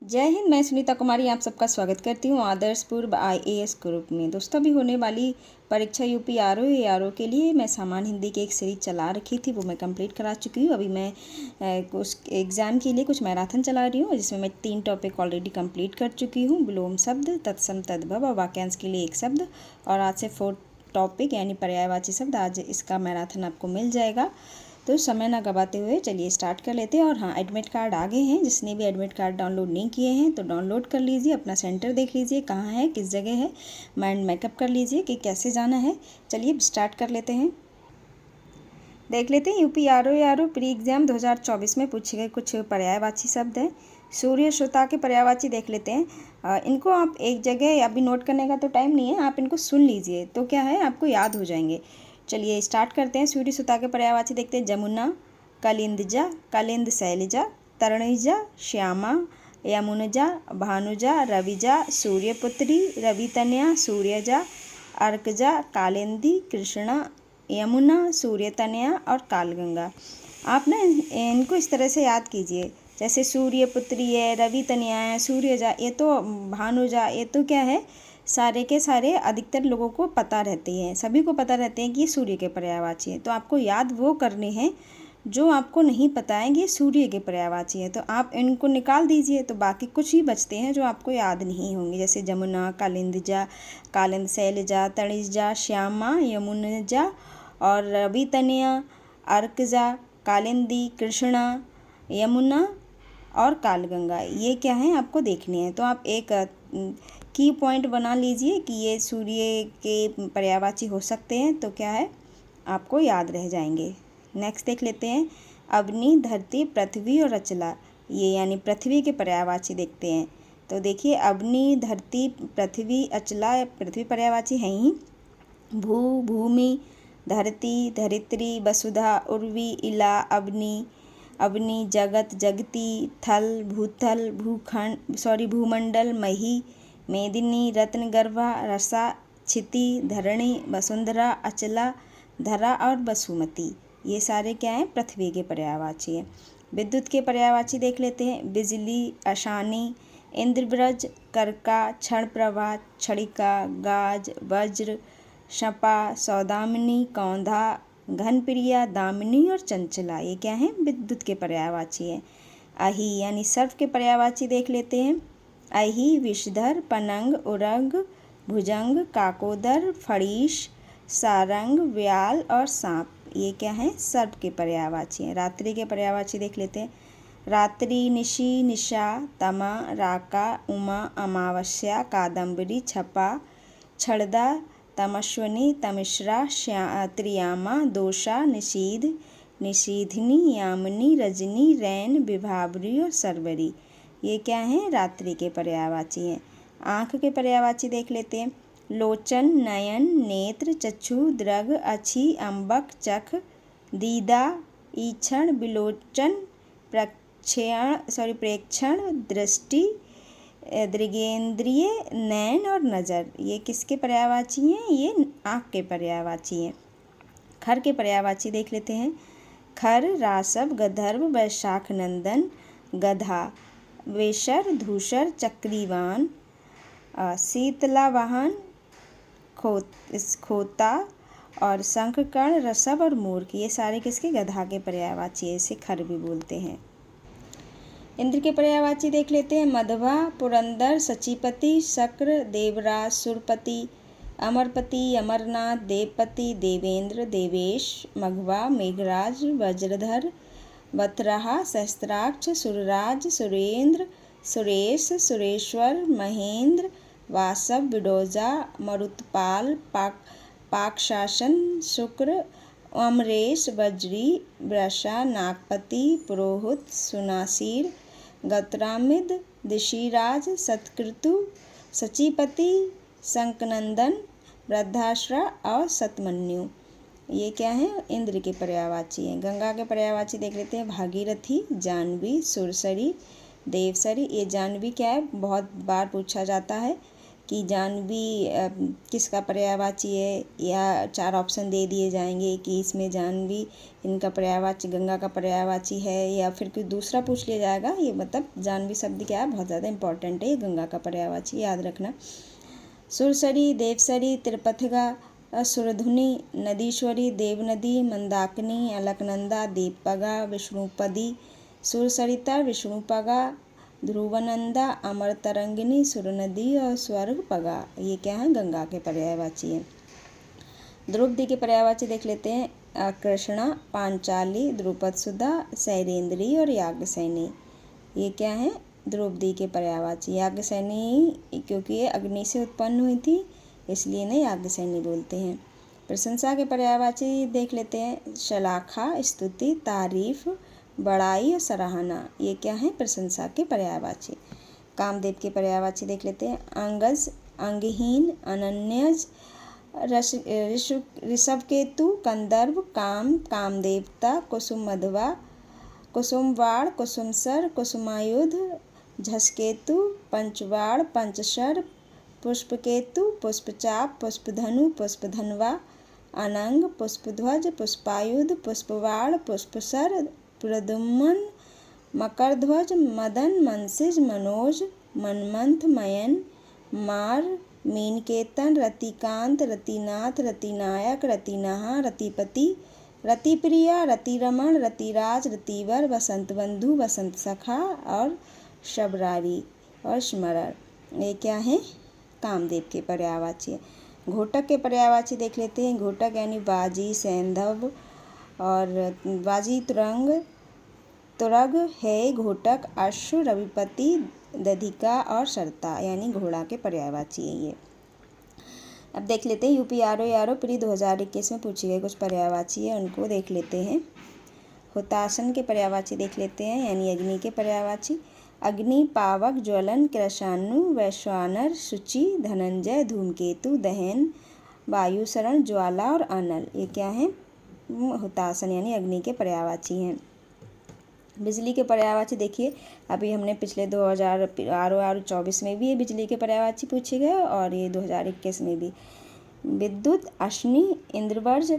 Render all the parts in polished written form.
जय हिंद। मैं सुनीता कुमारी आप सबका स्वागत करती हूँ आदर्श पूर्व IAS ग्रुप में। दोस्तों, अभी होने वाली परीक्षा यूपी आरओ ARO के लिए मैं सामान्य हिंदी की एक सीरीज चला रखी थी, वो मैं कंप्लीट करा चुकी हूँ। अभी मैं कुछ एग्ज़ाम के लिए कुछ मैराथन चला रही हूँ, जिसमें मैं 3 टॉपिक ऑलरेडी कंप्लीट कर चुकी हूँ। विलोम शब्द, तत्सम तद्भव और वाक्यांश के लिए 1 शब्द, और आज से 4 टॉपिक यानी पर्यायवाची शब्द, आज इसका मैराथन आपको मिल जाएगा। तो समय ना गवाते हुए चलिए स्टार्ट कर लेते हैं। और हाँ, एडमिट कार्ड आ गए हैं। जिसने भी एडमिट कार्ड डाउनलोड नहीं किए हैं तो डाउनलोड कर लीजिए, अपना सेंटर देख लीजिए कहाँ है, किस जगह है, माइंड मेकअप कर लीजिए कि कैसे जाना है। चलिए स्टार्ट कर लेते हैं। देख लेते हैं यूपी आरओ प्री एग्जाम 2024 में पूछे गए कुछ पर्यायवाची शब्द हैं। सूर्य श्रोता के पर्यायवाची देख लेते हैं। इनको आप एक जगह अभी नोट करने का तो टाइम नहीं है, आप इनको सुन लीजिए तो क्या है, आपको याद हो जाएंगे। चलिए स्टार्ट करते हैं। सूर्य श्रोता के पर्यायवाची देखते हैं। जमुना, कलिंदजा, कलिंद शैलजा, तरणिजा, श्यामा, यमुनजा, भानुजा, रविजा, सूर्यपुत्री, रवितनया, सूर्यजा, अर्कजा, कालिंदी, कृष्णा, यमुना, सूर्यतनया और कालगंगा। आप ना इनको इस तरह से याद कीजिए, जैसे सूर्यपुत्री है, रवितनया है, सूर्यजा, ये तो भानुजा, ये तो क्या है, सारे के सारे अधिकतर लोगों को पता रहते हैं, सभी को पता रहते हैं कि ये सूर्य के पर्यायवाची हैं। तो आपको याद वो करने हैं जो आपको नहीं पता है कि ये सूर्य के पर्यायवाची हैं। तो आप इनको निकाल दीजिए, तो बाकी कुछ ही बचते हैं जो आपको याद नहीं होंगे, जैसे जमुना, कालिंदजा, कालिंद शैलजा, तणिजा, श्यामा, यमुनजा और रवितनया, अर्कजा, कालिंदी, कृष्णा, यमुना और कालगंगा। ये क्या है आपको देखने हैं। तो आप एक की पॉइंट बना लीजिए कि ये सूर्य के पर्यायवाची हो सकते हैं, तो क्या है आपको याद रह जाएंगे। नेक्स्ट देख लेते हैं। अग्नि, धरती, पृथ्वी और अचला, ये यानी पृथ्वी के पर्यायवाची देखते हैं। तो देखिए, अग्नि, धरती, पृथ्वी, अचला, पृथ्वी पर्यायवाची हैं ही। भू, भूमि, धरती, धरित्री, वसुधा, उर्वी, इला, अग्नि, अग्नि, जगत, जगती, थल, भूथल, भूमंडल, मही, मेदिनी, रत्नगर्भा, रसा, क्षिति, धरणी, वसुंधरा, अचला, धरा और वसुमती, ये सारे क्या हैं, पृथ्वी के पर्यायवाची हैं। विद्युत के पर्यायवाची देख लेते हैं। बिजली, अशानी, इंद्रव्रज, कर्का, क्षण प्रभा, क्षणिका, गाज, वज्र, शपा, सौदामिनी, कौंधा, घनप्रिया, दामिनी और चंचला, ये क्या हैं, विद्युत के पर्यायवाची हैं। अहि यानी सर्प के पर्यायवाची देख लेते हैं। अहि, विषधर, पनंग, उरग, भुजंग, काकोदर, फड़ीश, सारंग, व्याल और सांप, ये क्या हैं, सर्प के पर्यायवाची हैं। रात्रि के पर्यायवाची देख लेते हैं। रात्रि, निशि, निशा, तमा, राका, उमा, अमावस्या, कादम्बरी, छपा, छड़दा, तमस्विनी, तमिश्रा, त्रियामा, दोषा, निषीध, निषीधिनी, यामिनी, रजनी, रैन, विभावरी और सरवरी, ये क्या हैं, रात्रि के पर्यायवाची हैं। आँख के पर्यायवाची देख लेते हैं। लोचन, नयन, नेत्र, चक्षु, दृग, अच्छी, अम्बक, चख, दीदा, ईक्षण, विलोचन, प्रेक्षण, दृष्टि, दृगेंद्रिय, नैन और नज़र, ये किसके पर्यायवाची हैं, ये आँख के पर्यायवाची हैं। खर के पर्यायवाची देख लेते हैं। खर, रासव, गंधर्व, वैशाख नंदन, गधा, वेशर, धूसर, चक्रीवान, शीतलावाहन, खोता और शंखकर्ण, रसव और मूर्ख, ये सारे किसके, गधा के पर्यायवाची है, इसे खर भी बोलते हैं। इंद्र के पर्यायवाची देख लेते हैं। मधवा, पुरंदर, सचीपति, शक्र, देवराज, सुरपति, अमरपति, अमरनाथ, देवपति, देवेंद्र, देवेश, मघवा, मेघराज, वज्रधर, वत्रहा, सहस्त्राक्ष, सुरराज, सुरेंद्र, सुरेश, सुरेश्वर, महेंद्र, वासव, विडोजा, मरुतपाल, पाकशासन, शुक्र, अमरेश, वज्री, वृषा, नागपति, पुरोहित, सुनासीर, गौतरामिद, दिशिराज, सतकृतु, सचीपति, शंकनंदन, वृद्धाश्रा और सतमन्यु, ये क्या हैं, इंद्र के पर्यायवाची हैं। गंगा के पर्यायवाची देख लेते हैं। भागीरथी, जानवी, सुरसरी, देवसरी, ये जानवी क्या है, बहुत बार पूछा जाता है कि जाह्नवी किसका पर्यायवाची है, या 4 ऑप्शन दे दिए जाएंगे कि इसमें जाह्नवी इनका पर्यायवाची, गंगा का पर्यायवाची है, या फिर कोई दूसरा पूछ लिया जाएगा। ये मतलब जाह्नवी शब्द क्या है, बहुत ज़्यादा इंपॉर्टेंट है, ये गंगा का पर्यायवाची, याद रखना। सुरसरी, देवसरी, त्रिपथगा, सुरधुनी, नदीश्वरी, देवनदी, मंदाकिनी, अलकनंदा, दीपगा, विष्णुपदी, सुरसरिता, विष्णुपगा, ध्रुवनंदा, अमर तरंगिनी, सुरनदी और स्वर्गपगा। ये क्या है, गंगा के पर्यायवाची है। द्रौपदी के पर्यायवाची देख लेते हैं। कृष्णा, पांचाली, द्रुपद सुधा, शैलेंद्री और याज्ञसेनी। ये क्या है, द्रौपदी के पर्यायवाची। याज्ञसेनी क्योंकि ये अग्नि से उत्पन्न हुई थी, इसलिए इन्हें याज्ञसेनी बोलते हैं। प्रशंसा के पर्यायवाची देख लेते हैं। शलाखा, स्तुति, तारीफ, बड़ाई और सराहना। ये क्या है, प्रशंसा के पर्यायवाची। कामदेव के पर्यायवाची देख लेते हैं। अंगज, अंगहीन, अनन्यज, ऋषभकेतु, कंदर्प, काम, कामदेवता, कुसुम मधवा, कुसुमवाड़, कुसुमसर, कुसुमायुध, झसकेतु, पंचवाड़, पंचशर, पुष्पकेतु, पुष्पचाप, पुष्पधनु, पुष्पधनवा, अनंग, पुष्पध्वज, पुष्पायुध, पुष्पवाड़, पुष्पसर, प्रद्युम्न, मकरध्वज, मदन, मनसिज, मनोज, मनमंथ, मयन, मार, मीनकेतन, रतिकांत, रतिनाथ, रतिनायक, रतिनहा, रतिपति, रतिप्रिया, रतिरमण, रतिराज, रतिवर, बसंतबंधु, बसंत सखा और शबरारी और स्मरण। ये क्या है, कामदेव के पर्यायवाची है। घोटक के पर्यायवाची देख लेते हैं। घोटक यानी बाजी, सैंधव और बाजी, तुरंग, तुरग, है, घोटक, अश्व, रविपति, दधिका और शर्ता यानी घोड़ा के पर्यायवाची है ये। अब देख लेते हैं यूपीआरओ प्री 2021 में पूछे गए कुछ पर्यायवाची है, उनको देख लेते हैं। हुतासन के पर्यायवाची देख लेते हैं, यानी अग्नि के पर्यायवाची। अग्नि, पावक, ज्वलन, कृशानु, वैश्वानर, शुचि, धनंजय, धूमकेतु, दहन, वायुशरण, ज्वाला और अनल। ये क्या है, हुतासन यानी अग्नि के पर्यायवाची हैं। बिजली के पर्यायवाची देखिए, अभी हमने पिछले 2024 में भी ये बिजली के पर्यायवाची पूछे गए और ये 2021 में भी। विद्युत, अश्नि, इंद्रवर्ज,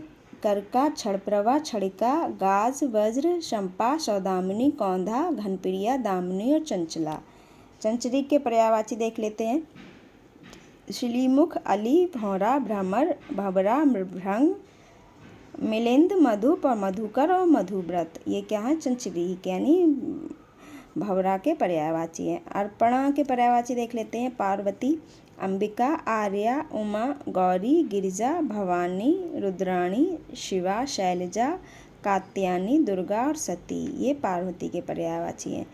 करका, क्षणप्रभा, क्षणिका, गाज, वज्र, शंपा, सौदामिनी, कौंधा, घनप्रिया, दामिनी और चंचला। चंचरी के पर्यायवाची देख लेते हैं। शिलीमुख, अली, भौरा, भ्रमर, भवरा, भृंग, मिलिंद, मधुप और मधुकर और मधुव्रत। ये क्या है, चंचरी यानी भवरा के पर्यायवाची है। अर्पणा के पर्यायवाची देख लेते हैं। पार्वती, अंबिका, आर्या, उमा, गौरी, गिरिजा, भवानी, रुद्राणी, शिवा, शैलजा, कात्यायनी, दुर्गा और सती। ये पार्वती के पर्यायवाची हैं।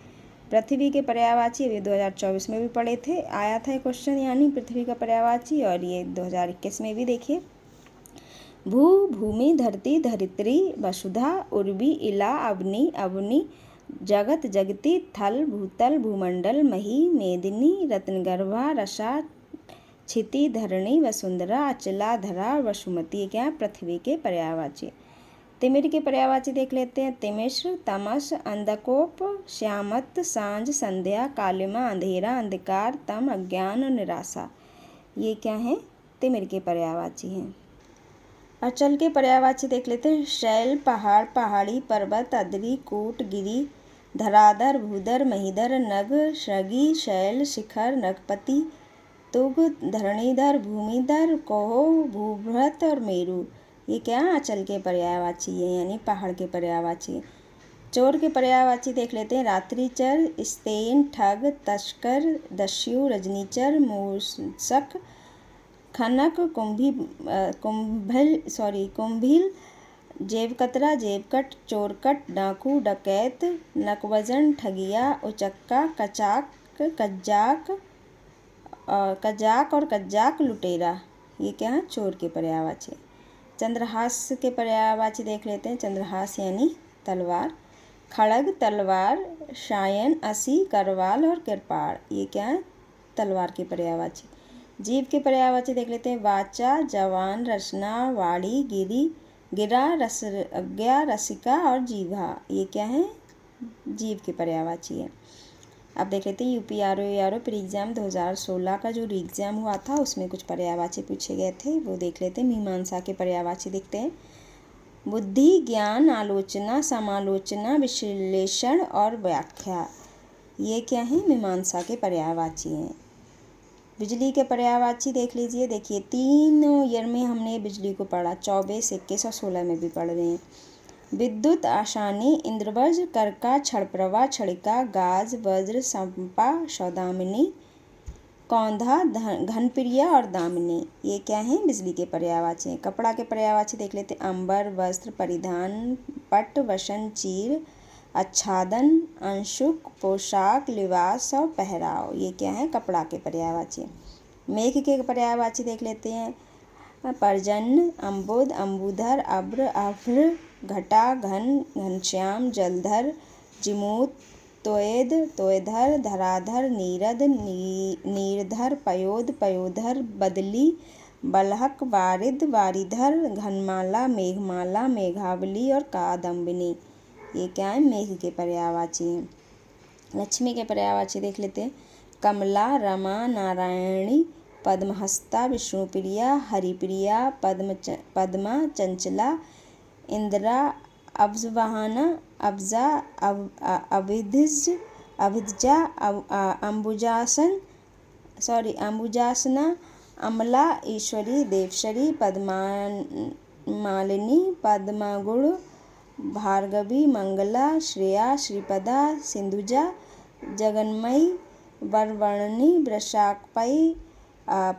पृथ्वी के पर्यायवाची अभी 2024 में भी पढ़े थे, आया था क्वेश्चन, यानी पृथ्वी का पर्यायवाची, और ये 2021 में भी देखिए। भू, भूमि, धरती, धरित्री, वसुधा, उर्वी, इला, अवनी, अवनी, जगत, जगती, थल, भूतल, भूमंडल, मही, मेदिनी, रत्नगर्भा, रसा, क्षिति, धरणी, वसुंधरा, अचला, धरा, वसुमती। क्या पृथ्वी के पर्यायवाची। तिमिर के पर्यायवाची देख लेते हैं। तिमिश्र, तमस, अंधकोप, श्यामत, सांझ, संध्या, कालिमा, अंधेरा, अंधकार, तम, अज्ञान और निराशा। ये क्या है, तिमिर के पर्यायवाची हैं। अचल के पर्यायवाची देख लेते हैं। शैल, पहाड़, पहाड़ी, पर्वत, अद्रि, कूट, गिरि, धराधर, भूधर, महीधर, नग, शगी, शैल, शिखर, नगपति, तुग, धरणीधर, भूमिधर, कोहो, भूभृत और मेरु। ये क्या अचल के पर्यायवाची है, यानी पहाड़ के पर्यायवाची। चोर के पर्यायवाची देख लेते हैं। रात्रिचर, स्तेन, ठग, तस्कर, दस्यु, रजनीचर, मूषक, खनक, कुंभिल, जेबकतरा, जेबकट, चोरकट, डाकू, डकैत, नकवजन, ठगिया, उचक्का, कचाक, कजाक और कज्जाक, लुटेरा। ये क्या है, चोर के पर्यायवाची। चंद्रहास के पर्यायवाची देख लेते हैं। चंद्रहास यानी तलवार। खड़ग, तलवार, शायन, असी, करवाल और कृपाण। ये क्या है, तलवार के पर्यायवाची। जीव के पर्यायवाची देख लेते हैं। वाचा, जवान, रचना, वाणी, गिरा, रसज्ञा, रसिका और जीवा। ये क्या है, जीव के पर्यायवाची है। अब देख लेते हैं यूपीआरओ एआरओ प्री एग्ज़ाम 2016 का जो री एग्ज़ाम हुआ था उसमें कुछ पर्यायवाची पूछे गए थे, वो देख लेते हैं। मीमांसा के पर्यायवाची देखते हैं। बुद्धि, ज्ञान, आलोचना, समालोचना, विश्लेषण और व्याख्या, ये क्या है? मीमांसा के पर्यायवाची हैं। बिजली के पर्यायवाची देख लीजिए। देखिए तीनों ईयर में हमने बिजली को पढ़ा, 24, 21 और 16 में भी पढ़ रहे हैं। विद्युत, आशानी, इंद्रवज्र, कर्का, क्षणप्रभा, क्षणिका, गाज, वज्र, संपा, सौदामिनी, कौंधा, घनप्रिया और दामिनी, ये क्या है? बिजली के पर्यायवाची हैं। कपड़ा के पर्यायवाची देख लेते हैं। अंबर, वस्त्र, परिधान, पट, वसन, चीर, आच्छादन, अंशुक, पोशाक, लिबास और पहराव, ये क्या है? कपड़ा के पर्यायवाची। मेघ के पर्यायवाची देख लेते हैं। पर्जन्य, अम्बुद, अम्बुधर, अब्र, अभ्र, घटा, घन, घनश्याम, जलधर, जिमूत, तोयद, तोयधर, धराधर, नीरद, नीरधर, पयोद, पयोधर, बदली, बलहक, वारिद, वारिधर, घनमाला, मेघमाला, मेघावली और कादम्बिनी, ये क्या है? मेघ के पर्यायवाची हैं। लक्ष्मी के पर्यायवाची देख लेते हैं। कमला, रमा, नारायणी, पद्महस्ता, विष्णुप्रिया, हरिप्रिया, पद्मा, चंचला, इंदिरा, अब्जवाहना, अब्जा, अभिध्जा, अंबुजासना, अमला, ईश्वरी, देवश्री, पद्मालिनी, पद्मगुण, भार्गवी, मंगला, श्रेया, श्रीपदा, सिंधुजा, जगन्मयी, वरवर्णनी, वृषाकपई,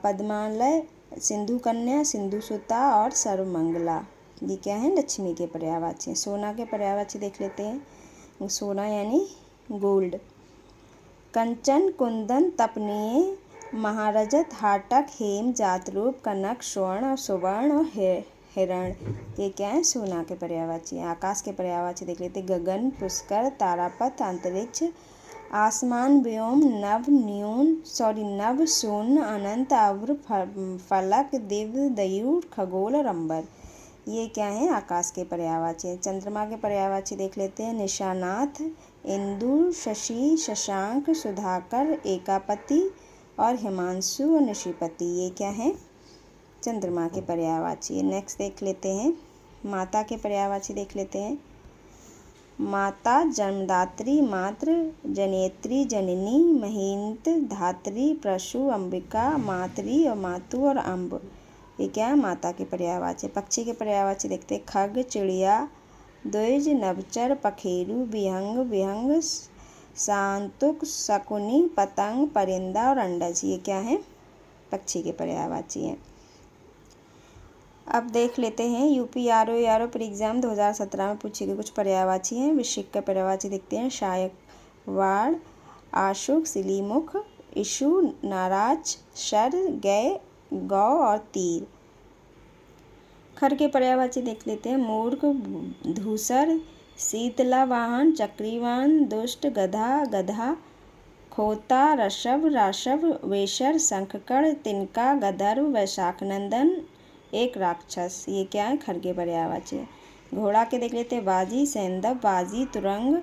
पद्मालय, सिंधु कन्या, सिंधुसुता और सर्वमंगला, ये क्या है? लक्ष्मी के पर्यायवाची। सोना के पर्यायवाची देख लेते हैं। सोना यानी गोल्ड। कंचन, कुंदन, तपनीय, महारजत, हाटक, हेम, जातरूप, कनक, स्वर्ण और सुवर्ण और हिरण, ये क्या है? सोना के पर्यायवाची। आकाश के पर्यायवाची देख लेते। गगन, पुष्कर, तारापथ, अंतरिक्ष, आसमान, व्योम, नभ, शून्य, अनंत, अभ्र, फलक, दिव्य, दयूर, खगोल और अंबर, ये क्या है? आकाश के पर्यायवाची। चंद्रमा के पर्यायवाची देख लेते हैं। निशानाथ, इंदु, शशि, शशांक, सुधाकर, एकापति और हिमांशु और निशिपति, ये क्या है? चंद्रमा के पर्यायवाची। नेक्स्ट देख लेते हैं। माता के पर्यायवाची देख लेते हैं। माता, जन्मदात्री, मातृ, जनेत्री, जननी, महींत, धात्री, प्रसु, अंबिका, मातरी और मातु और अम्ब, ये क्या है? माता के पर्यायवाची। पक्षी के पर्यायवाची देखते हैं। खग, चिड़िया, द्विज, नभचर, पखेरु, विहंग, विहंग, शांतुक, शकुनी, पतंग, परिंदा और अंडज, ये क्या है? पक्षी के पर्यायवाची हैं। अब देख लेते हैं यूपीआरओ एआरओ प्री एग्ज़ाम 2017 में पूछे गए कुछ पर्यायवाची हैं। वृश्चिक का पर्यायवाची देखते हैं। शायकवाड़, आशुक, सिलीमुख, इशु, नाराज, शर, गय, गौ और तीर। खर के पर्यायवाची देख लेते हैं। मूर्ख, धूसर, शीतला वाहन, चक्रीवान, दुष्ट, गधा, गधा, खोता, ऋषभ, राशभ, वेशर, शंखकण, तिनका, गधर्व, वैशाखनंदन, एक राक्षस, ये क्या है? खर के पर्यायवाची। घोड़ा के देख लेते हैं। बाजी, सैंदव, बाजी, तुरंग,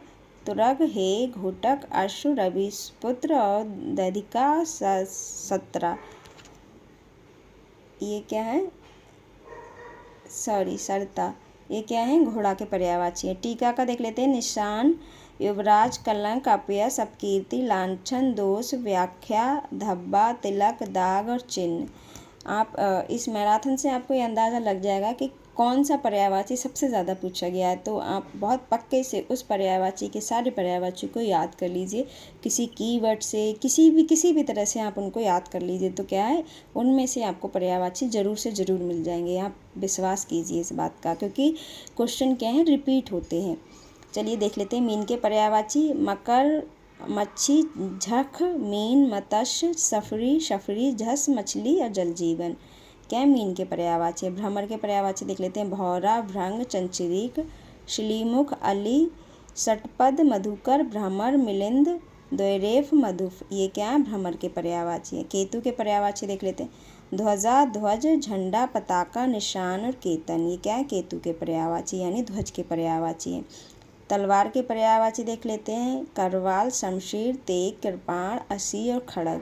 तुरग, हे, घोटक, अश्व, रविपुत्र और दधिका, सत्रा, ये क्या है? सरता, ये क्या है? घोड़ा के पर्यायवाची है। टीका का देख लेते हैं। निशान, युवराज, कलंक, अपयश, अपकीर्ति, लांछन, दोष, व्याख्या, धब्बा, तिलक, दाग और चिन्ह। आप इस मैराथन से आपको ये अंदाज़ा लग जाएगा कि कौन सा पर्यायवाची सबसे ज़्यादा पूछा गया है। तो आप बहुत पक्के से उस पर्यायवाची के सारे पर्यायवाची को याद कर लीजिए। किसी कीवर्ड से किसी भी तरह से आप उनको याद कर लीजिए, तो क्या है, उनमें से आपको पर्यायवाची ज़रूर से ज़रूर मिल जाएंगे। आप विश्वास कीजिए इस बात का, क्योंकि क्वेश्चन क्या है, रिपीट होते हैं। चलिए देख लेते हैं मीन के पर्यायवाची। मकर, मच्छी, झख, मीन, मत्स्य, सफरी, झस, मछली और जल जीवन, क्या मीन के पर्यायवाची। भ्रमर के पर्यायवाची देख लेते हैं। भौरा, भृंग, चंचरीक, श्लीमुख, अली, षटपद, मधुकर, भ्रमर, मिलिंद, द्वैरेफ, मधुफ, ये क्या है? भ्रमर के पर्यायवाची है। केतु के पर्यायवाची देख लेते हैं। ध्वजा, ध्वज, झंडा, पताका, निशान और केतन, ये क्या है? केतु के पर्यायवाची यानी ध्वज के पर्यायवाची है। तलवार के पर्यायवाची देख लेते हैं, करवाल, शमशीर, तेग, कृपाण, असी और खड़ग।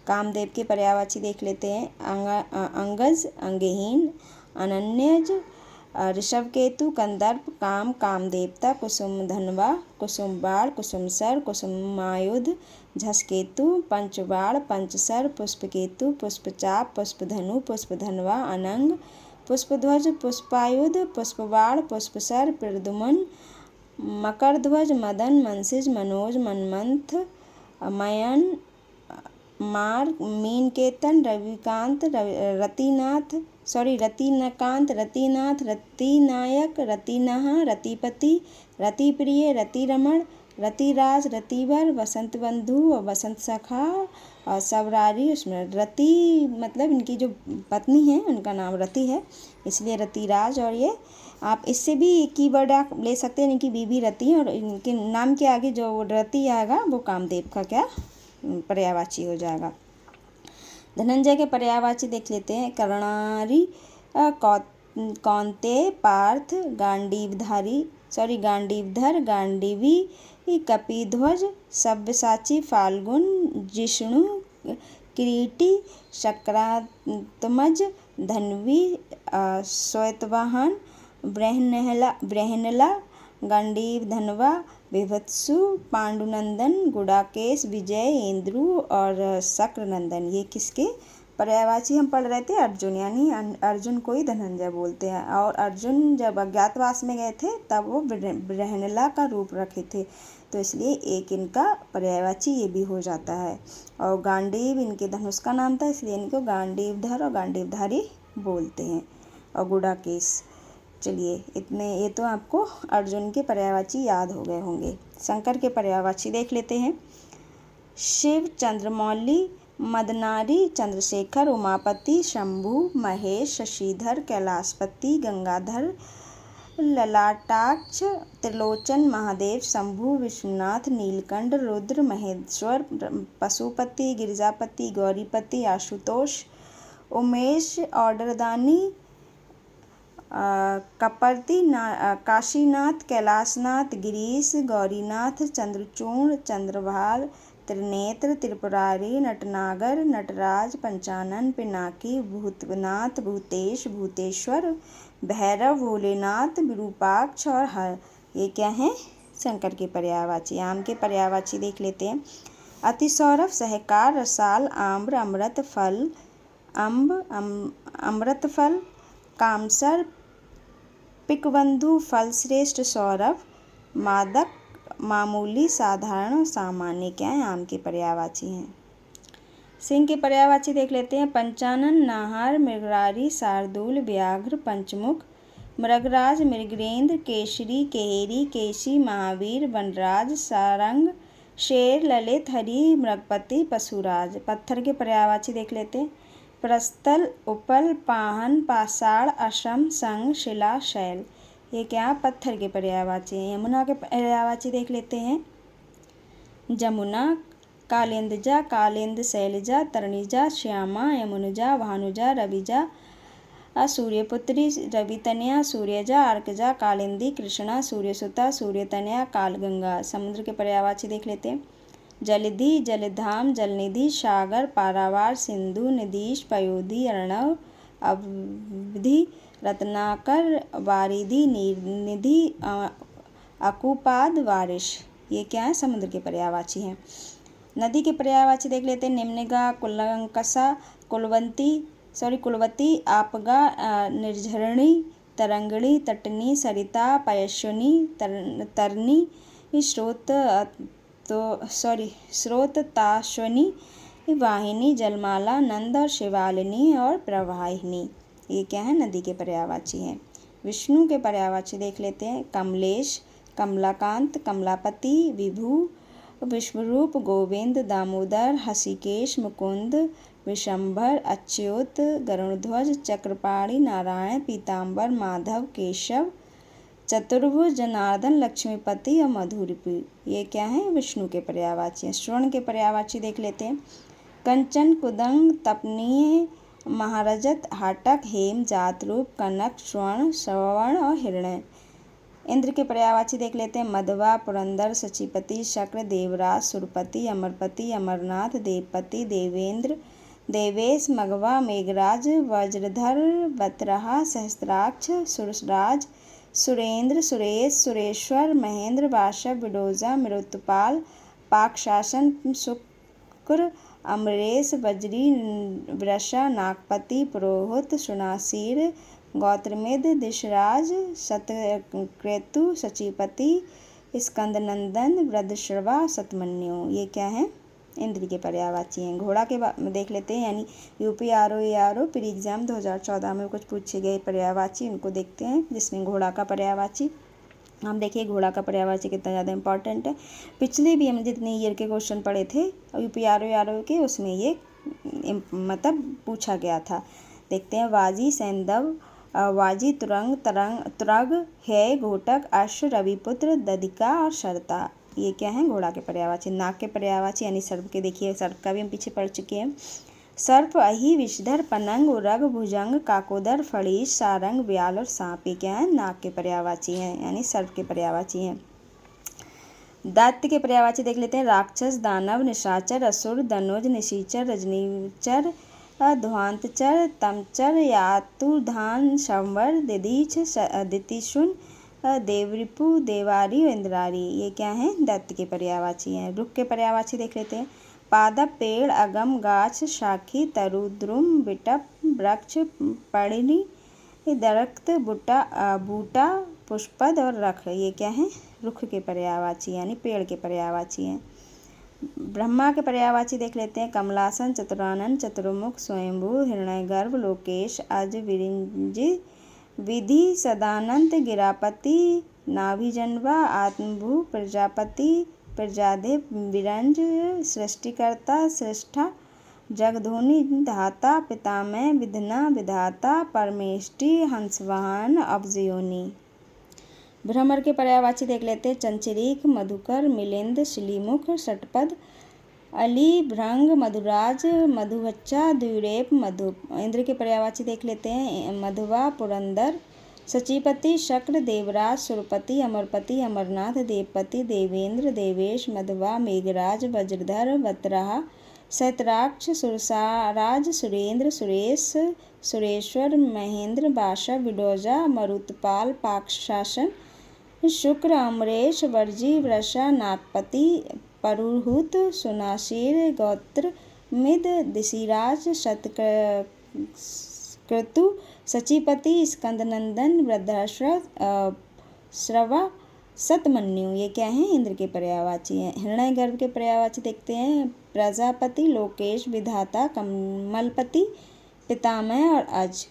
कामदेव के पर्यायवाची देख लेते हैं, अंगज, अंगहीन, अनन्यज, ऋषभकेतु, कंदर्प, काम, कामदेवता, कुसुमधनवा, कुसुमबाण, कुसुमसर, कुसुमायुध, झसकेतु, पंचबाण, पंचसर, पुष्पकेतु, पुष्पचाप, पुष्पधनु, पुष्पधनवा, अनंग, पुष्पध्वज, पुष्पायुध, पुष्पबाण, पुष्पसर, प्रद्युम्न, मकरध्वज, मदन, मनसिज, मनोज, मनमंथ, मयन, मार, मीनकेतन, रविकांत, रतिनकांत, रतिनाथ, रतिनायक, रतिनहा, रतिपति, रतिप्रिय, रतिरमण, रतिराज, रतिवर, वसंत बंधु और वसंत सखा और सवरारी। उसमें रति मतलब इनकी जो पत्नी है उनका नाम रति है, इसलिए रतिराज। और ये आप इससे भी कीवर्ड आप ले सकते हैं, इनकी बीबी रति, और इनके नाम के आगे जो रति आएगा वो कामदेव का क्या पर्यायवाची हो जाएगा। धनंजय के पर्यायवाची देख लेते हैं, कर्णारी, कौंतेय, पार्थ, गांडीवधर, गांडीवी, कपिध्वज, सब्यसाची, फाल्गुन, जिष्णु, किरीटी, शक्रात्मज, धन्वी, श्वेतवाहन, ब्रहनला, गांडीवधनवा, विभत्सु, पांडुनंदन, गुडाकेश, विजय, इंद्रु और शक्रनंदन। ये किसके पर्यायवाची हम पढ़ रहे थे? अर्जुन, यानी अर्जुन को ही धनंजय बोलते हैं। और अर्जुन जब अज्ञातवास में गए थे तब वो ब्रहनला का रूप रखे थे, तो इसलिए एक इनका पर्यायवाची ये भी हो जाता है। और गांडीव इनके धनुष का नाम था, इसलिए इनको गांडीवधर और गांडीवधारी बोलते हैं। और गुडाकेश। चलिए इतने, ये तो आपको अर्जुन के पर्यायवाची याद हो गए होंगे। शंकर के पर्यायवाची देख लेते हैं, शिव, चंद्रमौली, मदनारी, चंद्रशेखर, उमापति, शंभु, महेश, शशिधर, कैलाशपति, गंगाधर, ललाटाक्ष, त्रिलोचन, महादेव, शंभु, विश्वनाथ, नीलकंठ, रुद्र, महेश्वर, पशुपति, गिरिजापति, गौरीपति, आशुतोष, उमेश, ऑर्डरदानी, कपर्ती, काशीनाथ, कैलाशनाथ, गिरीश, गौरीनाथ, चंद्रचूर्ण, चंद्रभाल, त्रिनेत्र, त्रिपुरारी, नटनागर, नटराज, पंचानन, पिनाकी, भूतनाथ, भूतेश, भूतेश्वर, भैरव, भोलेनाथ, विरूपाक्ष और हर। ये क्या है? शंकर के पर्यायवाची। आम के पर्यायवाची देख लेते हैं, अतिसौरभ, सहकार, रसाल, आम्र, अमृत फल, अमृत फल, कामसर, पिकबंधु, फलश्रेष्ठ, सौरभ, मादक, मामूली, साधारण और सामान्य। क्या है? आम के पर्यायवाची हैं। सिंह के पर्यायवाची देख लेते हैं, पंचानन, नाहर, मृगरारी, शार्दूल, व्याघ्र, पंचमुख, मृगराज, मृगेंद्र, केसरी, केहरी, केशी, महावीर, वनराज, सारंग, शेर, ललित, हरि, मृगपति, पशुराज। पत्थर के पर्यायवाची देख लेते हैं, प्रस्तल, उपल, पाहन, पाषाण, असम, संग, शिला, शैल। ये क्या? पत्थर के पर्यायवाची हैं। यमुना के पर्यायवाची देख लेते हैं, जमुना, कालिंदजा, कालिंद, शैलजा, तरणिजा, श्यामा, यमुनजा, भानुजा, रविजा, सूर्यपुत्री, रवितनया, सूर्यजा, अर्कजा, कालिंदी, कृष्णा, सूर्यसुता, सूर्यतनया, कालगंगा। समुद्र के पर्यायवाची देख लेते हैं, जलधि, जलधाम, जलनिधि, सागर, पारावार, सिंधु, निधीश, पयोधि, अर्णव, अवधि, रत्नाकर, वारिधि, निधि, अकुपाद, वारिश। ये क्या है? समुद्र के पर्यायवाची हैं। नदी के पर्यायवाची देख लेते हैं, निम्नगा, कुलंकसा, कुलवती, आपगा, निर्झरणी, तरंगणी, तटनी, सरिता, पयस्विनी, तरनी, स्रोतताश्विनी, वाहिनी, जलमाला, नंद और शिवालिनी और प्रवाहिनी। ये क्या है? नदी के पर्यायवाची हैं। विष्णु के पर्यायवाची देख लेते हैं, कमलेश, कमलाकांत, कमलापति, विभु, विश्वरूप, गोविंद, दामोदर, हसिकेश, मुकुंद, विशंभर, अच्युत, गरुड़ध्वज, चक्रपाणी, नारायण, पीताम्बर, माधव, केशव, चतुर्भुज, जनार्दन, लक्ष्मीपति और मधुरिपु। ये क्या है? विष्णु के पर्यायवाची हैं। स्वर्ण के पर्यायवाची देख लेते हैं, कंचन, कुदंग, तपनीय, महारजत, हाटक, हेम, जातरूप, कनक, स्वर्ण, श्रवण और हिरण्य। इंद्र के पर्यायवाची देख लेते हैं। मधवा, पुरंदर, सचीपति, शक्र, देवराज, सुरपति, अमरपति, अमरनाथ, देवपति, देवेंद्र, देवेश, मघवा, मेघराज, वज्रधर, बतरहा, सहस्त्राक्ष, सुरराज, सुरेंद्र, सुरेश, सुरेश्वर, महेंद्र, वाशव, विडोजा, मृतपाल, पाकशासन, शुक्र, अमरेश, बजरी, वृषा, नागपति, पुरोहित, सुनासीर, गौत्रमेद, दिशराज, शतक्रतु, सचीपति, स्कंदनंदन, वृद्धश्रवा, शतमन्यु। ये क्या है? इंद्र के पर्यायवाची हैं। घोड़ा के देख लेते हैं, यानी UP RO ARO pre exam 2014 में कुछ पूछे गए पर्यायवाची, उनको देखते हैं, जिसमें घोड़ा का पर्यायवाची। हम देखिए घोड़ा का पर्यायवाची कितना ज़्यादा इंपॉर्टेंट है। पिछले भी हम जितने ईयर के क्वेश्चन पढ़े थे यूपी आरओ के, उसमें ये मतलब पूछा गया था। देखते हैं। वाजी, सैंदव, वाजी, तुरंग, तुरग, है, घोटक, अश्व, रविपुत्र, ददिका और शरता। ये क्या है? घोड़ा के पर्यायवाची। नाग के पर्यायवाची यानी सर्प के, देखिए सर्प का भी हम पीछे पढ़ चुके हैं। सर्प, अहि, विषधर, पनंग, उरग, भुजंग, काकोदर, फड़ीस, सारंग, व्याल और सांप। ये क्या है? नाग के पर्यायवाची हैं, यानी सर्प के पर्यायवाची हैं। दैत्य के पर्यायवाची देख लेते हैं। राक्षस, दानव, निशाचर, असुर, धनुज, निशीचर, रजनीचर, ध्वांतचर, तमचर, यातुधान, संवर, दिदीच, दितिशुन, देवरिपु, देवारी और इंद्रारी। ये क्या है? दैत्य के पर्यायवाची हैं। रुख के पर्यायवाची देख लेते हैं। पादप, पेड़, अगम, गाछ, शाखी, तरु, द्रुम, बिटप, वृक्ष, पर्णी, दरख्त, बूटा, पुष्पद और रख। ये क्या है? रुख के पर्यायवाची यानी पेड़ के पर्यायवाची हैं। ब्रह्मा के पर्यायवाची देख लेते हैं। कमलासन, चतुरानन, चतुर्मुख, स्वयंभू, हिरण्यगर्भ, लोकेश, अज, विरिंजि, विधि, सदानंद, गिरापति, नाभिजन्वा, आत्मभू, प्रजापति, प्रजादेव, विरंज, सृष्टिकर्ता, श्रेष्ठा, जगधोनी, धाता, पितामह, विधना, विधाता, परमेष्टि, हंसवाहन, अब्जयोनि। भ्रमर के पर्यायवाची देख लेते हैं। चंचरीक, मधुकर, मिलिंद, शिलीमुख, षटपद, अली, भृंग, मधुराज, मधुबच्चा, द्विरेप, मधु। इंद्र के पर्यायवाची देख लेते हैं। मधवा, पुरंदर, सचीपति, शक्र, देवराज, सुरपति, अमरपति, अमरनाथ, देवपति, देवेंद्र, देवेश, मधवा, मेघराज, वज्रधर, बतरहा, सहस्त्राक्ष, सुरसाराज, सुरेंद्र, सुरेश, सुरेश्वर, महेंद्र, वाशव, विडोजा, मरुतपाल, पाकशासन, शुक्र, अमरेश, वर्जी, वृषा, नागपति, पुरोहित, सुनासीर, गौत्रमिद, दिशिराज, शतक्रतु, सचीपति, स्कंदनंदन, वृद्धश्रवा, शतमन्यु। ये क्या है? इंद्र के पर्यायवाची हैं। हिरण्यगर्भ के पर्यायवाची देखते हैं। प्रजापति, लोकेश, विधाता, कमलपति, पितामह और अज।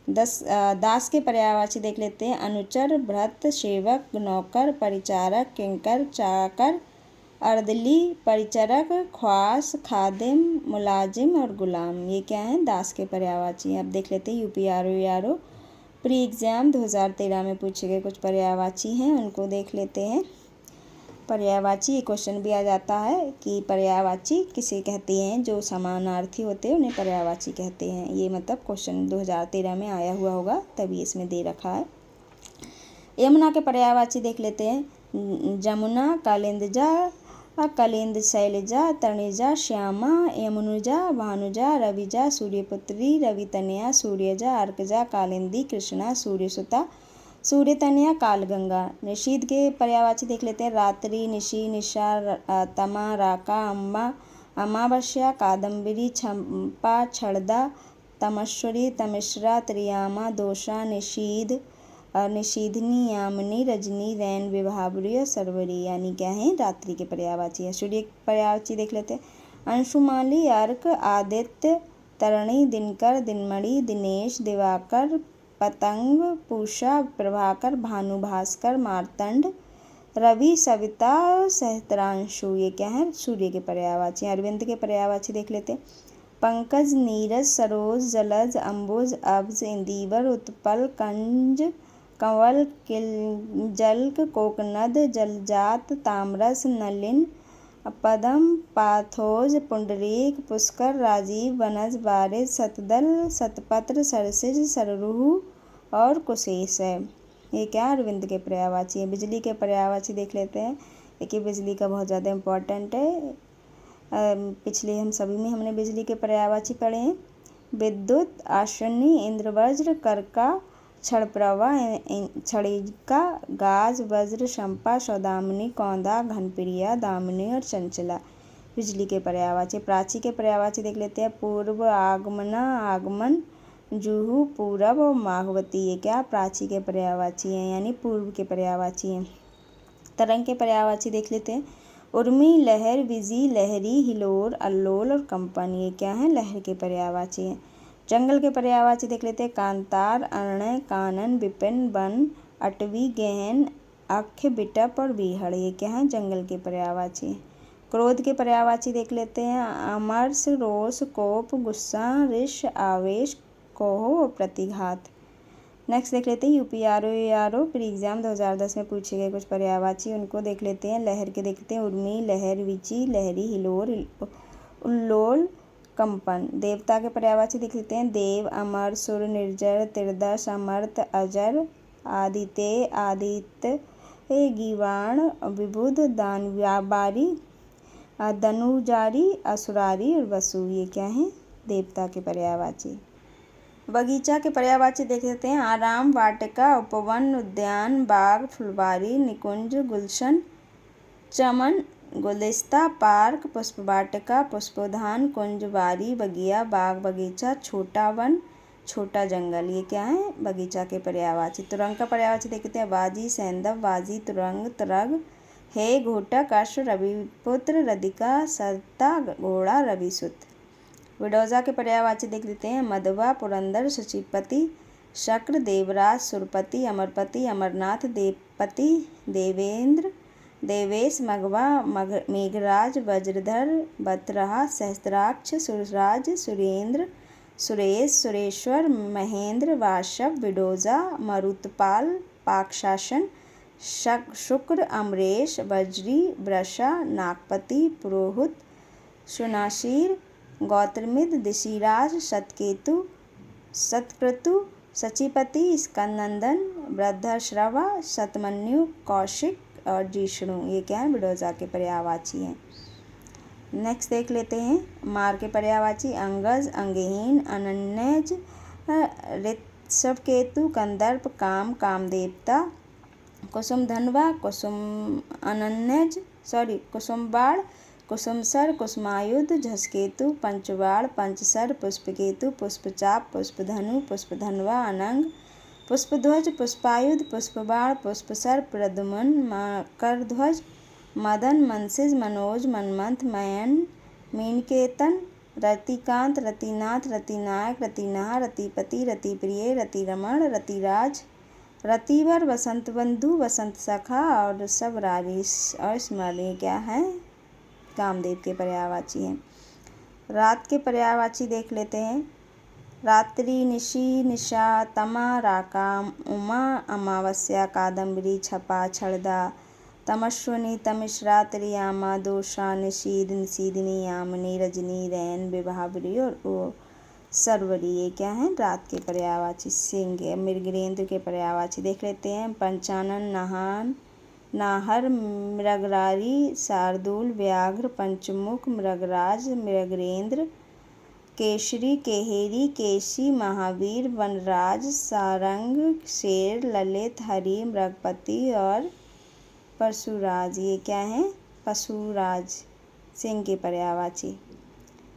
दास के पर्यायवाची देख लेते हैं। अनुचर, भृत्य, सेवक, नौकर, परिचारक, किंकर, चाकर, अर्दली, परिचरक, ख्वास, खादिम, मुलाजिम और गुलाम। ये क्या है? दास के पर्यायवाची। अब देख लेते हैं यूपी आरओ प्री एग्जाम 2013 में पूछे गए कुछ पर्यायवाची हैं, उनको देख लेते हैं। पर्यायवाची क्वेश्चन भी आ जाता है कि पर्यायवाची किसे कहते हैं? जो समानार्थी होते हैं उन्हें पर्यायवाची कहते हैं। ये मतलब क्वेश्चन 2013 में आया हुआ होगा, तभी इसमें दे रखा है। यमुना के पर्यायवाची देख लेते हैं। जमुना, कालिंदजा, कलिंद, शैलजा, तरणिजा, श्यामा, यमुनुजा, भानुजा, रविजा, सूर्यपुत्री, रवितनया, सूर्यजा, अर्कजा, कालिंदी, कृष्णा, सूर्यसुता, सूर्यतनया, कालगंगा। निशीद के पर्यायवाची देख लेते हैं। रात्रि, निशी, निशा, तमा, राका, अम्बा, अमावस्या, कादम्बरी, छंपा, छड़दा, तमश्वरी, तमिश्रा, त्रियामा, दोषा, निशीद, निशीधनी, यामिनी, रजनी, रैन, विभावरी और सरवरी। यानी क्या है? रात्रि के पर्यायवाची है। सूर्य के पर्यायवाची देख लेते हैं। अंशुमाली, अर्क, आदित्य, तरणी, दिनकर, दिनमणि, दिनेश, दिवाकर, पतंग, पूषा, प्रभाकर, भानु, भास्कर, मार्तंड, रवि, सविता, सहस्त्रांशु। ये क्या है? सूर्य के पर्यायवाची। अरविंद के पर्यायवाची देख लेते हैं। पंकज, नीरज, सरोज, जलज, अम्बुज, अब्ज, इंदिवर, उत्पल, कंज, कंवल, किंजल्क, कोकनद, जलजात, ताम्रस, नलिन, पदम, पाथोज, पुंडरीक, पुष्कर, राजीव, वनज, बारिज, शतदल, शतपत्र, सरसिज, सररूह और कुशेष है। ये क्या है, अरविंद के पर्यायवाची है। बिजली के पर्यायवाची देख लेते हैं। देखिए बिजली का बहुत ज़्यादा इम्पोर्टेंट है। पिछले हम सभी में हमने बिजली के पर्यायवाची पढ़े हैं। विद्युत, आश्विनी, इंद्रवज्र, कर्का, क्षणप्रभा, क्षणिका, गाज, वज्र, शंपा, सौदामिनी, कौंधा, घनप्रिया, दामिनी और चंचला बिजली के पर्यायवाची। प्राची के पर्यायवाची देख लेते हैं। पूर्व, आगमना, आगमन, जूहू, पूरब और माघवती। ये क्या, प्राची के पर्यायवाची हैं, यानी पूर्व के पर्यायवाची हैं। तरंग के पर्यायवाची देख लेते हैं। उर्मी, लहर, विजी, लहरी, हिलोर, अल्लोल और कंपन। ये क्या है, लहर के पर्यायवाची हैं। जंगल के पर्यायवाची देख लेते हैं। कांतार, अरण्य, कानन, विपिन, वन, अटवी, गहन, अक्ष, बिटप और बीहड़। ये क्या है, जंगल के पर्यायवाची हैं। क्रोध के पर्यायवाची देख लेते हैं। अमर्ष, रोष, कोप, गुस्सा, ऋष, आवेश, कोह और प्रतिघात। नेक्स्ट देख लेते हैं यूपीआरओ एआरओ प्री एग्जाम 2010 में पूछे गए कुछ पर्यायवाची, उनको देख लेते हैं। लहर के देखते हैं। उर्मी, लहर, विची, लहरी, हिलोर, उल्लोल, कंपन। देवता के पर्यायवाची देख लेते हैं। देव, अमर, सुर, निर्जर, त्रिदश, अमर्त, अजर, आदित्य, आदित्य, गीवाण, विबुध, दानवारी, धनुजारी, असुरारी और वसु। ये क्या है, देवता के पर्यायवाची। बगीचा के पर्यायवाची देख लेते हैं। आराम, वाटिका, उपवन, उद्यान, बाग, फुलवारी, निकुंज, गुलशन, चमन, गुलिस्ता, पार्क, पुष्प वाटिका, पुष्पोद्यान, कुंज, बारी, बगिया, बाग, बगीचा, छोटा वन, छोटा जंगल। ये क्या है, बगीचा के पर्यायवाची। तुरंग का पर्यायवाची देखते हैं। बाजी, सैंधव, बाजी, तुरंग, तरग, हे, घोटक, अश्व, रविपुत्र, रदिका, सरता, घोड़ा, रविसुत। विडोजा के पर्यायवाची देख लेते हैं। मधवा, पुरंदर, शचीपति, शक्र, देवराज, सुरपति, अमरपति, अमरनाथ, देवपति, देवेंद्र, देवेश, मघवा, मेघराज, वज्रधर, बतरहा, सहस्त्राक्ष, सुरराज, सुरेंद्र, सुरेश, सुरेश्वर, महेंद्र, वाशव, विडोजा, मरुतपाल, पाकशासन, शुक्र, अमरेश, वज्री, वृषा, नागपति, पुरोहित, सुनाशीर, गौतमिद, दिशिराज, शतकेतु, सतक्रतु, शचीपति, स्कंदनंदन, वृद्धश्रवा, शतमन्यु, कौशिक और जिष्णु। ये क्या है, विडोजा के पर्यायवाची हैं। नेक्स्ट देख लेते हैं मार के पर्यायवाची। अंगज, अंगहीन, अनन्यज, ऋषभकेतु, कंदर्प, काम, कामदेवता, कुसुम धनवा, कुसुमबाण, कुसुमसर, कुसुमायुध, झसकेतु, पंचवाड़, पंचसर, पुष्पकेतु, पुष्पचाप, पुष्पधनु, पुष्पधनवा, अनंग, पुष्पध्वज, पुष्पायुध, पुष्पबाण, पुष्पसर, प्रद्युम्न, मकरध्वज, मदन, मनसिज, मनोज, मनमंथ, मयन, मीनकेतन, रतिकांत, रतिनाथ, रतिनायक, रतिनहा, रतिपति, रतिप्रिय, रतिरमण, रतिराज, रतिवर, वसंतबंधु, वसंत सखा और सब रारिस और स्मरणीय क्या है, कामदेव के पर्यायवाची हैं। रात के पर्यायवाची देख लेते हैं। रात्रि, निशि, निशा, तमा, राका, उमा, अमावस्या, कादम्बरी, छपा, छड़दा, तमस्विनी, तमिश्रात्रि, यामा, दोषा, निशीद, निशीदिनी, यामिनी, रजनी, रैन, विभावरी और सरवरी। ये क्या है, रात के पर्यायवाची। सिंह, मृगेंद्र के पर्यायवाची देख लेते हैं। पंचानन, नहान, नाहर, मृगरारी, शार्दूल, व्याघ्र, पंचमुख, मृगराज, मृगेंद्र, केशरी, केहेरी, केशी, महावीर, वनराज, सारंग, शेर, ललित, हरि, मृगपति और परशुराज। ये क्या है, पशुराज, सिंह के पर्यायवाची।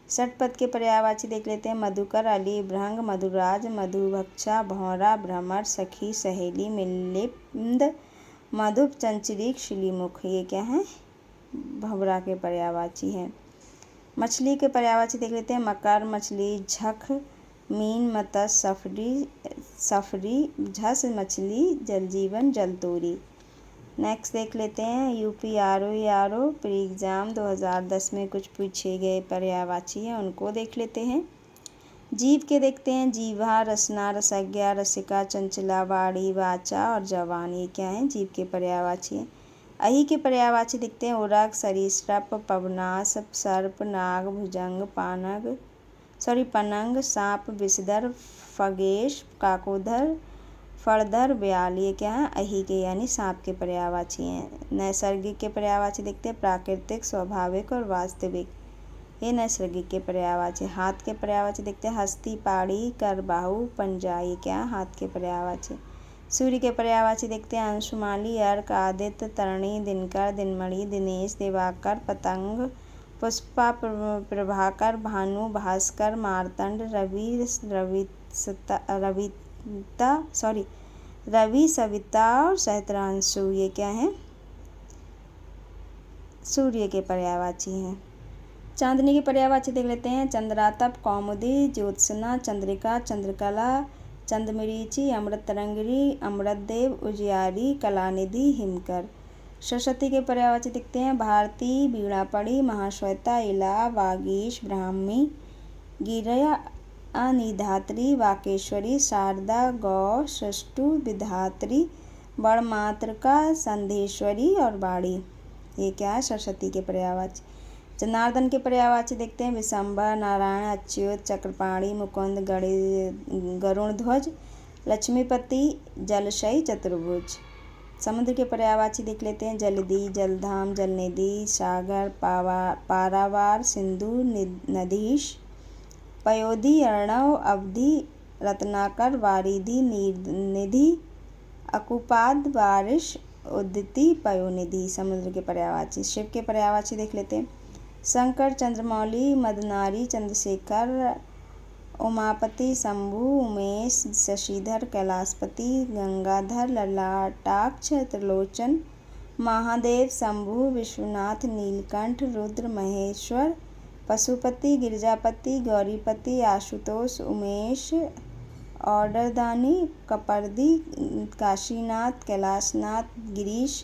षटपद के पर्यायवाची देख लेते हैं। मधुकर, अली, भृंग, मधुराज, मधुभक्षा, भौरा, भ्रमर, सखी, सहेली, मिलिंद, मधुप, चंचरीक, शिलीमुख। ये क्या है, भंवरा के पर्यायवाची हैं। मछली के पर्यायवाची देख लेते हैं। मकर, मछली, झख, मीन, मत्स्य, सफरी, झस, मछली, जलजीवन, जलतोरी। नेक्स्ट देख लेते हैं यूपीआरओ प्री एग्ज़ाम 2010 में कुछ पूछे गए पर्यायवाची हैं, उनको देख लेते हैं। जीव के देखते हैं। जीवा, रसना, रसज्ञा, रसिका, चंचला, वाणी, वाचा और जवान। ये क्या है, जीव के पर्यायवाची हैं। अहि के पर्यायवाची दिखते हैं। उरग, सरीसृप, पवनास, सर्प, नाग, भुजंग, पनंग, सांप, विषधर, फगेश, काकोधर, फड़धर ब्याल, ये क्या है, अही के यानी सांप के पर्यायवाची हैं। नैसर्गिक के पर्यायवाची देखते हैं, प्राकृतिक, स्वाभाविक और वास्तविक, ये नैसर्गिक के पर्यायवाची। हाथ के पर्यायवाची देखते हैं, हस्ती, पाड़ी, कर, बाहु, पंजा, ये क्या है, हाथ के पर्यायवाची। सूर्य के पर्यायवाची देखते हैं, अंशुमाली, अर्क, आदित्य, तरणी, दिनकर, दिनमणि, दिनेश, दिवाकर, पतंग, पुष्पा, प्रभाकर, भानु, भास्कर, मार्तंड, रवि, सविता और सहस्त्रांशु, ये क्या है, सूर्य के पर्यायवाची हैं। चांदनी के पर्यायवाची देख लेते हैं, चंद्रातप, कौमुदी, ज्योत्सना, चंद्रिका, चंद्रकला, चंद्रमरीचि, अमृतरंगिणी, अमृतदेव, उजियारी, कलानिधि, हिमकर। सरस्वती के पर्यायवाची दिखते हैं, भारती, वीणापड़ी, महाश्वेता, इला, वागीश, ब्राह्मी, गिरया, अनिधात्री, वाकेश्वरी, शारदा, गौ, सृष्टु, विधात्री, बड़मातृका, संधेश्वरी और बाड़ी, ये क्या है, सरस्वती के पर्यायवाची। जनार्दन के पर्यायवाची देखते हैं, विशंभर, नारायण, अच्युत, चक्रपाणी, मुकुंद, गरुणध्वज, लक्ष्मीपति, जलशयी, चतुर्भुज। समुद्र के पर्यायवाची देख लेते हैं, जलधि, जलधाम, जलनिधि, सागर, पारावार, सिंधु, नदीश, पयोधि, अर्णव, अवधि, रत्नाकर, वारिधि, निधि, अकुपाद, बारिश, उदिति, पयोनिधि। समुद्र के पर्यायवाची। शिव के पर्यायवाची देख लेते हैं, शंकर, चंद्रमौली, मदनारी, चंद्रशेखर, उमापति, शंभु, उमेश, शशिधर, कैलाशपति, गंगाधर, ललाटाक्ष, त्रिलोचन, महादेव, शंभु, विश्वनाथ, नीलकंठ, रुद्र, महेश्वर, पशुपति, गिरिजापति, गौरीपति, आशुतोष, उमेश, औडरदानी, कपर्दी, काशीनाथ, कैलाशनाथ, गिरीश,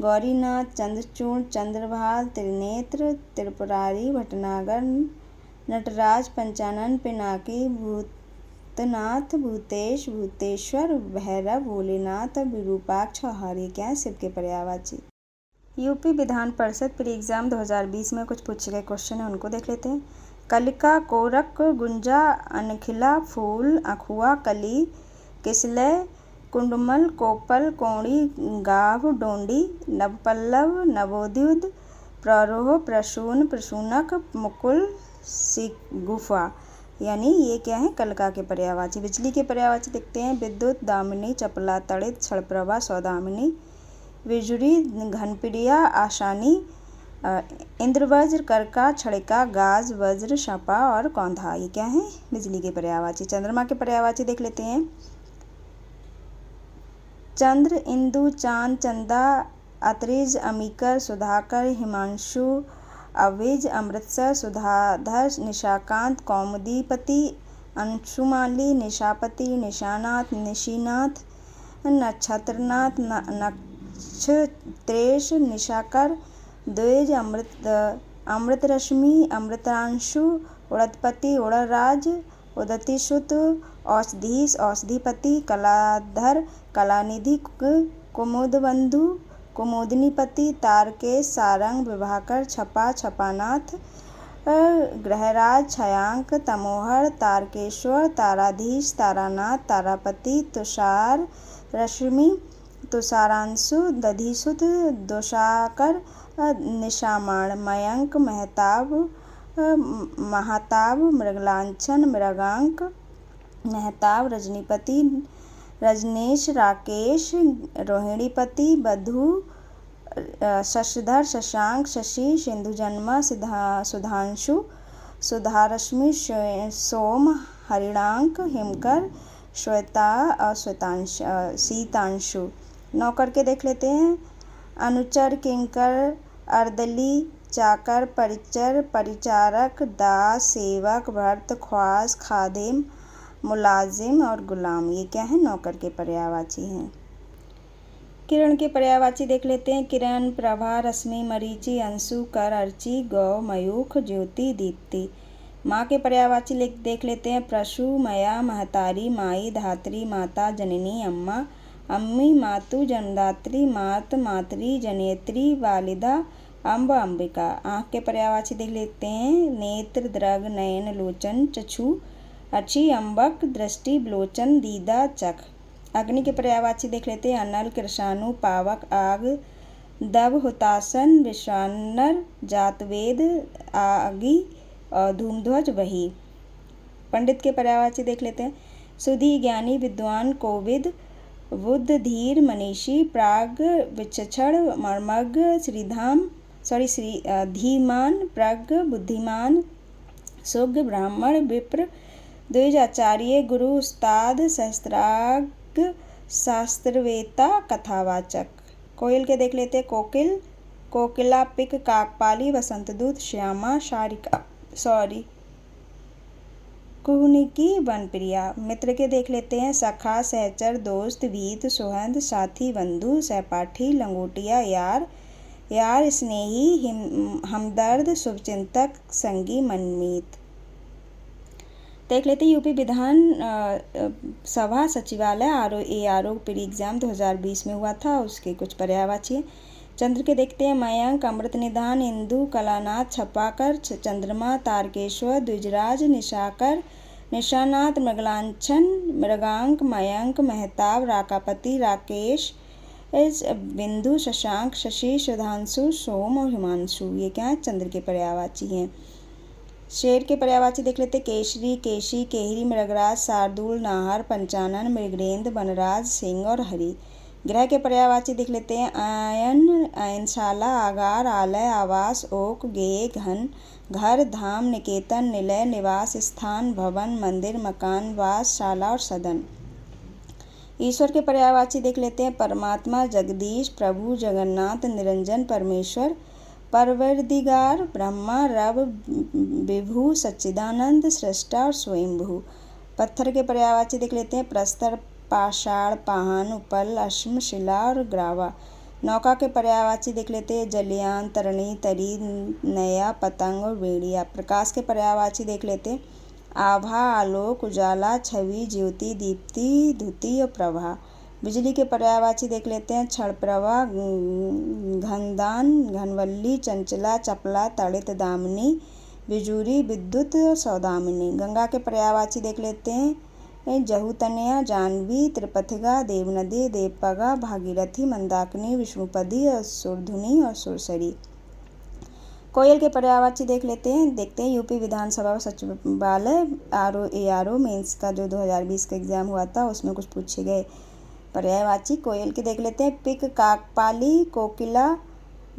गौरीनाथ, चंद्रचूड़, चंद्रभाल, त्रिनेत्र, त्रिपुरारी, भटनागर, नटराज, पंचानन, पिनाकी, भूतनाथ, भूतेश, भूतेश्वर, भैरव, भोलेनाथ, विरूपाक्ष, हरि, क्या है, शिव के पर्यायवाची। UP Vidhan Parishad pre exam 2020 में कुछ पूछे गए क्वेश्चन हैं, उनको देख लेते हैं। कलिका, कोरक, गुंजा, अनखिला, फूल, अखुआ, कली, किसलय, कुंडमल, कोपल, कोणी, गाभ, डोंडी, नवपल्लव, नवोद्युत, प्ररोह, प्रसून, प्रसूनक, मुकुल, गुफा, यानी ये क्या है, कलिका के पर्यायवाची। बिजली के पर्यायवाची देखते हैं, विद्युत, दामिनी, चपला, तड़ित, क्षणप्रभा, सौदामिनी, विजुरी, घनप्रिया, आशानी, इंद्रवज्र, करका, छड़िका, गाज, वज्र, शपा और कौंधा, ये क्या है, बिजली के पर्यायवाची। चंद्रमा के पर्यायवाची देख लेते हैं, चंद्र, इंदु, चांद, चंदा, अत्रिज, अमीकर, सुधाकर, हिमांशु, अविज, अमृतसर, सुधाधर, निशाकांत, कौमुदीपति, अंशुमाली, निशापति, निशानाथ, निशिनाथ, नक्षत्रनाथ, नक्षत्रेश, निशाकर, द्विज, अमृतरश्मि, अमृतांशु, उड़दपति, उड़राज, उदतिसुत, औषधीश, औषधिपति, कलाधर, कलानिधि, कुमुदबंधु, कुमुदनीपति, तारकेश, सारंग, विभाकर, छपा, छपानाथ, ग्रहराज, छयांक, तमोहर, तारकेश्वर, ताराधीश, तारानाथ, तारापति, तुषार, रश्मि, तुषारांशु, दधिसुत, दोषाकर, निशामाण, मयंक, महताब, महाताब, मृगलांछन, मृगांक, महताब, रजनीपति, रजनेश, राकेश, रोहिणीपति, बधु, शशधर, शशांक, शशि, सिंधुजन्मा, सुधांशु, सुधारश्मि, सोम, हरिणांक, हिमकर, श्वेता और शीतांशु। नौकर के देख लेते हैं, अनुचर, किंकर, अर्दली, चाकर, परिचर, परिचारक, दास, सेवक, भर्त, ख्वास, खादिम, मुलाजिम और गुलाम, ये क्या है, नौकर के पर्यायवाची हैं। किरण के पर्यायवाची देख लेते हैं, किरण, प्रभा, रश्मि, मरीचि, अंशु, कर, अर्ची, गौ, मयूख, ज्योति, दीप्ति। माँ के पर्यायवाची देख लेते हैं, प्रसू, मया, महतारी, माई, धात्री, माता, जननी, अम्मा, अम्मी, मातु, जन्मदात्री, मात, मातरी, जनेत्री, वालिदा, अम्ब, अंबिका। आँख के पर्यायवाची देख लेते हैं, नेत्र, दृग, नयन, लोचन, चक्षु, अच्छी, अम्बक, दृष्टि, विलोचन, दीदा, चख। अग्नि के पर्यायवाची देख लेते हैं। अनल, कृषाणु, पावक, आग, दव, हुतासन, विश्वानर, जातवेद, आगी और धूमध्वज वही। पंडित के पर्यायवाची देख लेते हैं। सुधी, ज्ञानी, विद्वान, कोविद, बुद्ध, धीर, मनीषी, प्राग, विचक्षण, मर्मज्ञ, धीमान, प्रज्ञ, बुद्धिमान, सुज्ञ, ब्राह्मण, विप्र, द्विज, आचार्य, गुरु, उस्ताद, सहस्त्रार्थ, शास्त्रवेत्ता, कथावाचक। कोयल के देख लेते हैं। कोकिल, कोकिला, पिक, काकपाली, वसंतदूत, श्यामा, कुहनिकी, वनप्रिया। मित्र के देख लेते हैं। सखा, सहचर, दोस्त, वीत, सुहंद, साथी, बंधु, सहपाठी, लंगोटिया, यार, स्नेही, हमदर्द, शुभचिंतक, संगी, मनमीत। देख लेते हैं यूपी विधान सभा सचिवालय आरओ प्री एग्जाम 2020 में हुआ था, उसके कुछ पर्यायवाची। चंद्र के देखते हैं। मयंक, अमृत निधान, इंदु, कलानाथ, छपाकर, चंद्रमा, तारकेश्वर, द्विजराज, निशाकर, निशानाथ, मृगलांछन, मृगांक, मयंक, महताब, राकापति, राकेश, बिंदु, शशांक, शशि, सुधांशु, सोम और हिमांशु। ये क्या है? चंद्र के पर्यायवाची हैं। शेर के पर्यायवाची देख लेते। केशरी, केशी, केहरी, मृगराज, शार्दूल, नाहर, पंचानन, मृगेंद्र, वनराज, सिंह और हरि। ग्रह के पर्यायवाची देख लेते हैं। आयन, आयनशाला, आगार, आलय, आवास, ओक, गेय, घन, घर, धाम, निकेतन, निलय, निवास स्थान, भवन, मंदिर, मकान, वास, शाला और सदन। ईश्वर के पर्यायवाची देख लेते हैं। परमात्मा, जगदीश, प्रभु, जगन्नाथ, निरंजन, परमेश्वर, परवरदिगार, ब्रह्मा, रब, विभु, सच्चिदानंद, सृष्टा और स्वयंभू। पत्थर के पर्यायवाची देख लेते हैं। प्रस्तर, पाषाण, पाहन, उपल, अश्म, शिला और ग्रावा। नौका के पर्यायवाची देख लेते हैं। जलयान, तरणी, तरी, नया, पतंग और बेड़िया। प्रकाश के पर्यायवाची देख लेते हैं। आभा, आलोक, उजाला, छवि, ज्योति, दीप्ति, द्युति और प्रभा। बिजली के पर्यायवाची देख लेते हैं। क्षण प्रभा, घनदान, घनवल्ली, चंचला, चपला, तड़ित, दामिनी, बिजूरी, विद्युत और सौदामिनी। गंगा के पर्यायवाची देख लेते हैं। जहूतनया, जाह्नवी, त्रिपथिका, देवनदी, देवपगा, भागीरथी, मंदाकिनी, विष्णुपदी और सुरधुनी और सुरसरी। कोयल के पर्यायवाची देख लेते हैं। देखते हैं यूपी विधानसभा सचिवालय आरओ मेंस का जो 2020 का एग्जाम हुआ था, उसमें कुछ पूछे गए पर्यायवाची। कोयल के देख लेते हैं। पिक, काकपाली, कोकिला,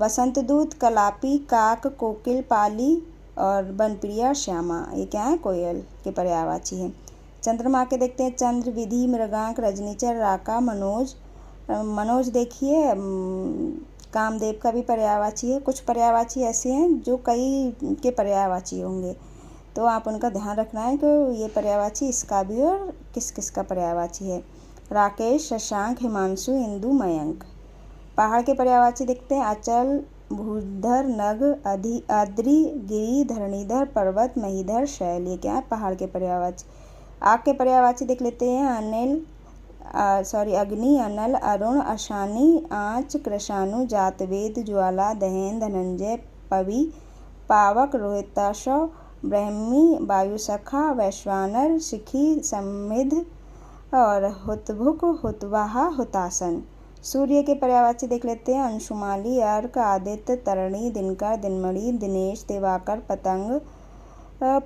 वसंतदूत, कलापी, काक, कोकिल, पाली और वनप्रिया, श्यामा। ये क्या है? कोयल के पर्यायवाची है। चंद्रमा के देखते हैं। चंद्र, विधि, मृगांक, रजनीचर, राका, मनोज देखिए कामदेव का भी पर्यायवाची है। कुछ पर्यायवाची ऐसे हैं जो कई के पर्यायवाची होंगे, तो आप उनका ध्यान रखना है कि ये पर्यायवाची इसका भी और किस किस का पर्यायवाची है। राकेश, शशांक, हिमांशु, इंदु, मयंक। पहाड़ के पर्यायवाची देखते हैं। अचल, भूधर, नग, अद्रि, गिरि, धरणीधर, पर्वत, महीधर, शैल। ये क्या है? पहाड़ के पर्यायवाची। आग के पर्यायवाची देख लेते हैं। अग्नि, अनल, अरुण, अशानी, आँच, कृषाणु, जातवेद, ज्वाला, दहन, धनंजय, पवि, पावक, रोहिताशव, ब्रह्मी, वायुसखा, वैश्वानर, शिखी, समिध और हुतभुक, हुतवाहा, हुतासन। सूर्य के पर्यायवाची देख लेते हैं। अंशुमाली, अर्क, आदित्य, तरणि, दिनकर, दिनमणि, दिनेश, दिवाकर, पतंग,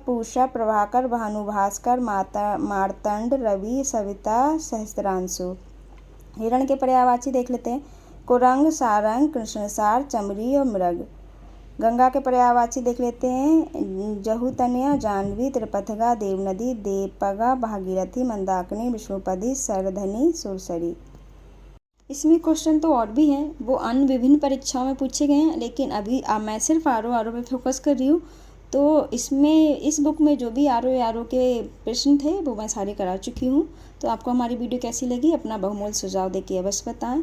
पूषा, प्रभाकर, भानुभास्कर, मार्तंड, रवि, सविता, सहस्त्रांशु। हिरण के पर्यायवाची देख लेते हैं। कुरंग, सारंग, कृष्णसार, चमरी और मृग। गंगा के पर्यायवाची देख लेते हैं। जहूतनया, जाह्नवी, त्रिपथिका, देवनदी, देवपगा, भागीरथी, मंदाकिनी, विष्णुपदी, सरधनी, सुरसरी। इसमें क्वेश्चन तो और भी हैं, वो अन्य विभिन्न परीक्षाओं में पूछे गए हैं, लेकिन अभी मैं सिर्फ आरओ पे फोकस कर रही हूँ। तो इसमें इस बुक में जो भी आरओ के प्रश्न थे वो मैं सारे करा चुकी हूँ। तो आपको हमारी वीडियो कैसी लगी अपना बहुमूल्य सुझाव देके अवश्य बताएं।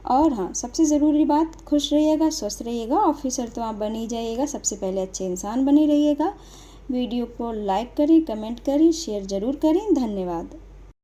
और हाँ, सबसे ज़रूरी बात, खुश रहिएगा, स्वस्थ रहिएगा। ऑफिसर तो आप बन ही जाइएगा, सबसे पहले अच्छे इंसान बने रहिएगा। वीडियो को लाइक करें, कमेंट करें, शेयर ज़रूर करें। धन्यवाद।